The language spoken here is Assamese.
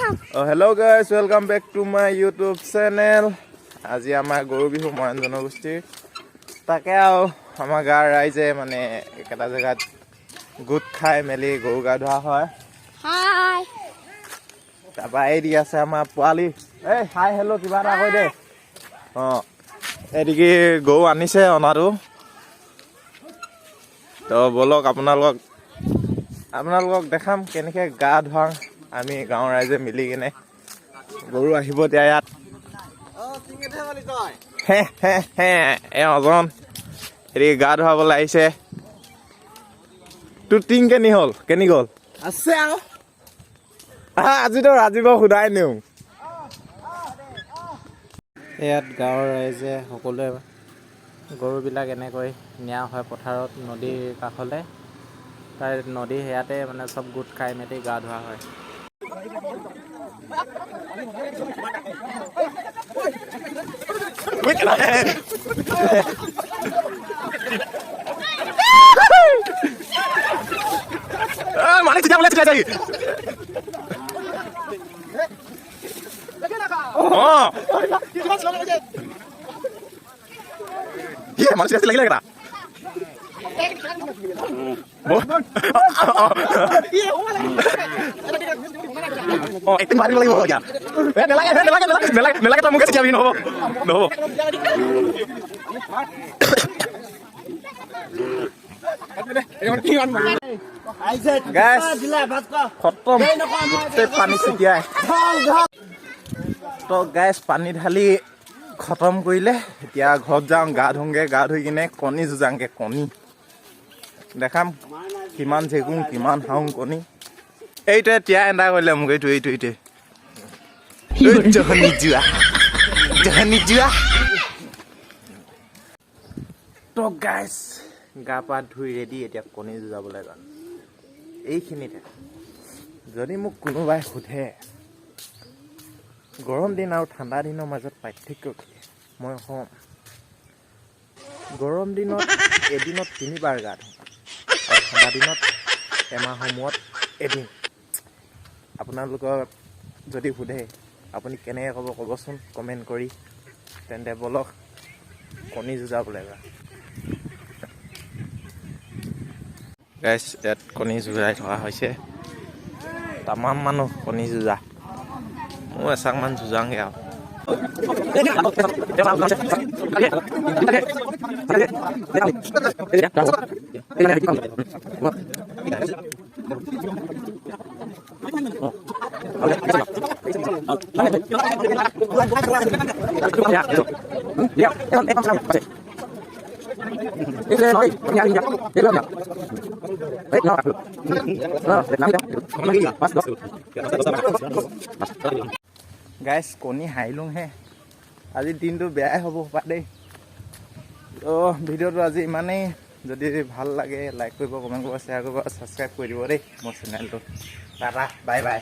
Hello guys, welcome back to my YouTube channel. আজি আমাৰ গৰু বিহু মৰাণ জনগোষ্ঠীৰ তাকে আমাৰ গাঁৱৰ ৰাইজে মানে এটা জেগাত গোট খাই মেলি গৰু গা ধোৱা হয়। হাই তাৰপৰা এই দি আছে আমাৰ পোৱালি। এই হাই হেল্ল' কিবা এটা কৈ দে। এদিকে গৰু আনিছে অনাটো। তো বলক আপোনালোকক দেখাম কেনেকৈ গা ধোৱাং আমি গাঁৱৰ ৰাইজে মিলি কিনে। গৰু আহিব এতিয়া ইয়াত। অজন হেৰি গা ধুৱাবলৈ আহিছে। তোৰ টিং কেনি গ'ল আছে আৰু আজিতো ৰাজীৱক সোধাই নিওঁ। ইয়াত গাঁৱৰ ৰাইজে সকলোৱে গৰুবিলাক এনেকৈ নিয়া হয় পথাৰত নদীৰ কাষলৈ। তাৰ নদী সেয়াতে মানে চব গোট খাই মেলি গা ধোৱা হয়। মানে চিঠা বলে চিঠা চাই মানুষ লাগিলে কেটা একদিন মাৰিব লাগিব এতিয়া নেলাগে তই মোকে চিঠিয়াবি নহ'ব খতম গোটেই পানী ছিটিয়াই তো গেছ পানী ঢালি খতম কৰিলে। এতিয়া ঘৰত যাওঁ গা ধুংগে, গা ধুই কিনে কণী যুঁজাংগে। কণী দেখাম কিমান জেগুং কিমান হাওঁ কণী। এইটোৱে তিয়াই এন্দা কৰিলে মোক এইটোৱে জহনি যোৱা তো গাইছ গা পা ধুই ৰেডি এতিয়া কণী যুঁজাবলৈ যাম। এইখিনিতে যদি মোক কোনোবাই সোধে গৰম দিন আৰু ঠাণ্ডা দিনৰ মাজত পাৰ্থক্য কি, মই কম গৰম দিনত এদিনত 3বাৰ গা ধুওঁ আৰু ঠাণ্ডা দিনত এমাহৰ মূৰত এদিন। আপোনালোকৰ যদি সোধে আপুনি কেনেকৈ ক'বচোন কমেণ্ট কৰি। তেন্তে বলক কণী যুঁজাবলৈ যাওঁ। গাইছ ইয়াত কণী যুঁজাই থকা হৈছে। তামাম মানুহ কণী যুঁজা। মই এচাকমান যুঁজাংগে আৰু গাইছ কণী হাৰিলোং হে। আজি দিনটো বেয়াই হ'ব পাৰে দেই। তো ভিডিঅ'টো আজি ইমানেই। যদি ভাল লাগে লাইক কৰিব, কমেণ্ট কৰিব, শ্বেয়াৰ কৰিব, ছাবস্ক্ৰাইব কৰি দিব দেই মোৰ চেনেলটো। Tata bye bye.